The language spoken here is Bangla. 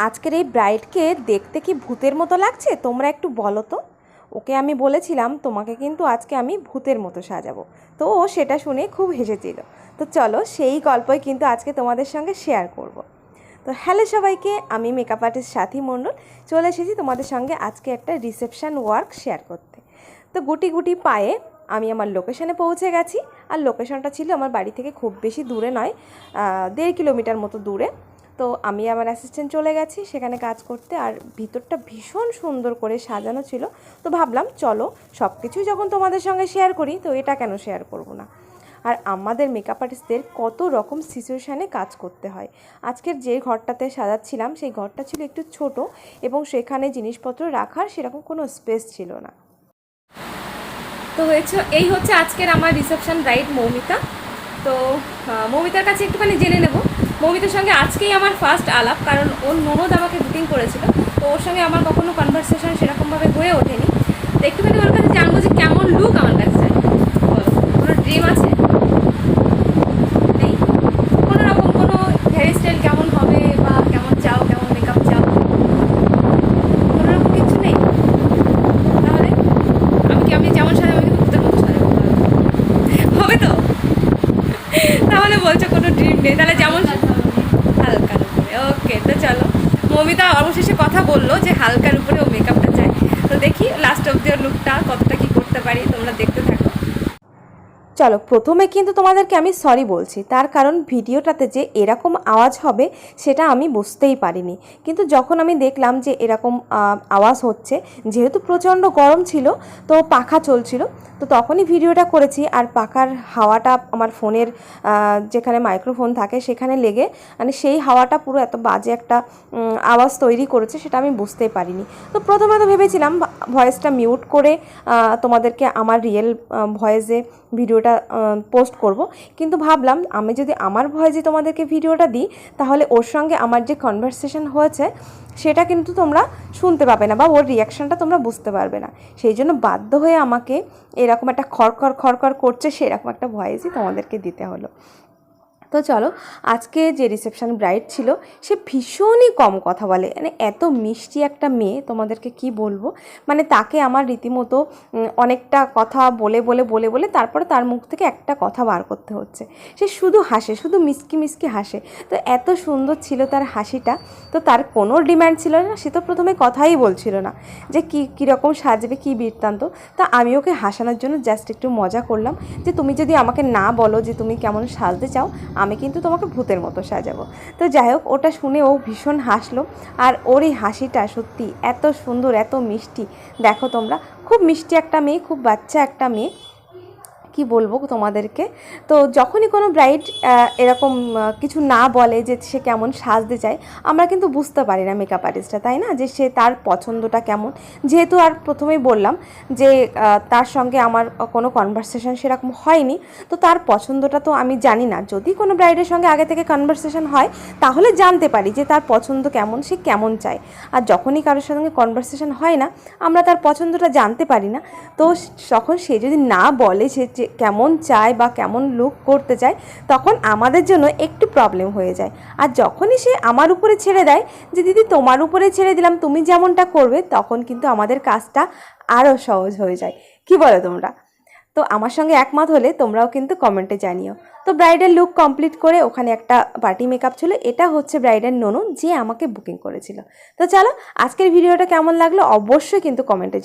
আজকের এই ব্রাইডকে দেখতে কি ভূতের মতো লাগছে তোমরা একটু বলো তো। ওকে আমি বলেছিলাম তোমাকে কিন্তু আজকে আমি ভূতের মতো সাজাবো, তো ও সেটা শুনে খুব হেসেছিল। তো চলো সেই গল্পই কিন্তু আজকে তোমাদের সঙ্গে শেয়ার করব। তো হ্যালো সবাইকে, আমি মেকআপ আর্টিস্ট সাথী মণ্ডল চলে এসেছি তোমাদের সঙ্গে আজকে একটা রিসেপশন ওয়ার্ক শেয়ার করতে। তো গুটি গুটি পায়ে আমি আমার লোকেশানে পৌঁছে গেছি। আর লোকেশনটা ছিল আমার বাড়ি থেকে খুব বেশি দূরে নয়, 1.5 কিলোমিটার মতো দূরে। তো আমি আমার অ্যাসিস্ট্যান্ট চলে গেছি সেখানে কাজ করতে। আর ভিতরটা ভীষণ সুন্দর করে সাজানো ছিল। তো ভাবলাম চলো সব কিছুই যখন তোমাদের সঙ্গে শেয়ার করি তো এটা কেন শেয়ার করব না। আর আমাদের মেকআপ আর্টিস্টদের কত রকম সিচুয়েশানে কাজ করতে হয়। আজকের যে ঘরটাতে সাজাচ্ছিলাম সেই ঘরটা ছিল একটু ছোট এবং সেখানে জিনিসপত্র রাখার সেরকম কোনো স্পেস ছিল না। তো এই হচ্ছে আজকের আমার রিসেপশন ব্রাইড মৌমিতা। তো মৌমিতার কাছে একটুখানি জেনে নেব। মৌমিতার সঙ্গে আজকেই আমার ফার্স্ট আলাপ, কারণ ওর ননদ আমাকে বুকিং করেছিল। তো ওর সঙ্গে আমার কখনো কনভারসেশন সেরকমভাবে হয়ে ওঠেনি। তো একটুখানি ওর কাছে জানবো যে কেমন লুক আমার কাছে চাই। বলো, কোনো ড্রিম আছে? নেই? কোনো রকম কোনো হেয়ার স্টাইল কেমন হবে বা কেমন চাও, কেমন মেকআপ চাও, কোনো রকম কিছু নেই? তাহলে আমি যেমন সাজাবো আমি ভূতের মতো সাজাবো, হবে তো? তাহলে বলছো কোনো ড্রিম নেই, তাহলে যেমন হালকার উপরে। ওকে, তো চলো। মৌমিতা অবশেষে কথা বললো যে হালকার উপরে ও মেকআপটা চায়। তো দেখি লাস্ট অব্দি ওর লুকটা কতটা কি করতে পারি, তোমরা দেখতে থাকো। চলো, প্রথমে কিন্তু তোমাদেরকে আমি সরি বলছি, তার কারণ ভিডিওটাতে যে এরকম আওয়াজ হবে সেটা আমি বুঝতেই পারিনি। কিন্তু যখন আমি দেখলাম যে এরকম আওয়াজ হচ্ছে, যেহেতু প্রচণ্ড গরম ছিল তো পাখা চলছিল, তো তখনই ভিডিওটা করেছি। আর পাখার হাওয়াটা আমার ফোনের যেখানে মাইক্রোফোন থাকে সেখানে লেগে মানে সেই হাওয়াটা পুরো এত বাজে একটা আওয়াজ তৈরি করেছে সেটা আমি বুঝতেই পারিনি। তো প্রথমে তো ভেবেছিলাম ভয়েসটা মিউট করে তোমাদেরকে আমার রিয়েল ভয়েসে ভিডিওটা পোস্ট করব, কিন্তু ভাবলাম আমি যদি আমার ভয়েসে তোমাদেরকে ভিডিওটা দিই তাহলে ওর সঙ্গে আমার যে কনভারসেশন হয়েছে সেটা কিন্তু তোমরা শুনতে পাবে না বা ওর রিয়াকশানটা তোমরা বুঝতে পারবে না। সেই জন্য বাধ্য হয়ে আমাকে এরকম একটা খড়খড় করছে সেরকম একটা ভয়েসই তোমাদেরকে দিতে হলো। তো চলো, আজকে যে রিসেপশন ব্রাইড ছিল সে ভীষণই কম কথা বলে, মানে এত মিষ্টি একটা মেয়ে তোমাদেরকে কি বলবো। মানে তাকে আমার রীতিমতো অনেকটা কথা বলে বলে বলে বলে তারপরে তার মুখ থেকে একটা কথা বার করতে হচ্ছে। সে শুধু হাসে, শুধু মিষ্টি মিষ্টি হাসে। তো এত সুন্দর ছিল তার হাসিটা। তো তার কোনো ডিম্যান্ড ছিল না, সে তো প্রথমে কথাই বলছিল না যে কীরকম সাজবে, কী বৃত্তান্ত। তা আমি ওকে হাসানোর জন্য জাস্ট একটু মজা করলাম যে তুমি যদি আমাকে না বলো যে তুমি কেমন সাজতে চাও আমি কিন্তু তোমাকে ভূতের মতো সাজাবো। তো যাই হোক, ওটা শুনে ও ভীষণ হাসলো। আর ওর এই হাসিটা সত্যি এত সুন্দর, এত মিষ্টি। দেখো তোমরা, খুব মিষ্টি একটা মেয়ে, খুব বাচ্চা একটা মেয়ে, কি বলবো তোমাদেরকে। তো যখনই কোনো ব্রাইড এরকম কিছু না বলে যে সে কেমন সাজতে চায়, আমরা কিন্তু বুঝতে পারি না মেকআপ আর্টিস্টটা, তাই না, যে সে তার পছন্দটা কেমন। যেহেতু আর প্রথমেই বললাম যে তার সঙ্গে আমার কোনো কনভারসেশন সেরকম হয়নি, তো তার পছন্দটা তো আমি জানি না। যদি কোনো ব্রাইডের সঙ্গে আগে থেকে কনভারসেশন হয় তাহলে জানতে পারি যে তার পছন্দ কেমন, সে কেমন চায়। আর যখনই কারোর সঙ্গে কনভারসেশন হয় না আমরা তার পছন্দটা জানতে পারি না। তো তখন সে যদি না বলে সে কেমন চায় বা কেমন লুক করতে চায় তখন আমাদের জন্য একটু প্রবলেম হয়ে যায়। আর যখনই সে আমার উপরে ছেড়ে দেয় যে দিদি তোমার উপরে ছেড়ে দিলাম তুমি যেমনটা করবে, তখন কিন্তু আমাদের কাজটা আরও সহজ হয়ে যায়। কি বলো তোমরা? তো আমার সঙ্গে একমত হলে তোমরাও কিন্তু কমেন্টে জানিও। তো ব্রাইডাল লুক কমপ্লিট করে ওখানে একটা পার্টি মেকআপ ছিল, এটা হচ্ছে ব্রাইডাল ননদ যে আমাকে বুকিং করেছিল। তো চলো, আজকের ভিডিওটা কেমন লাগলো অবশ্যই কিন্তু কমেন্টে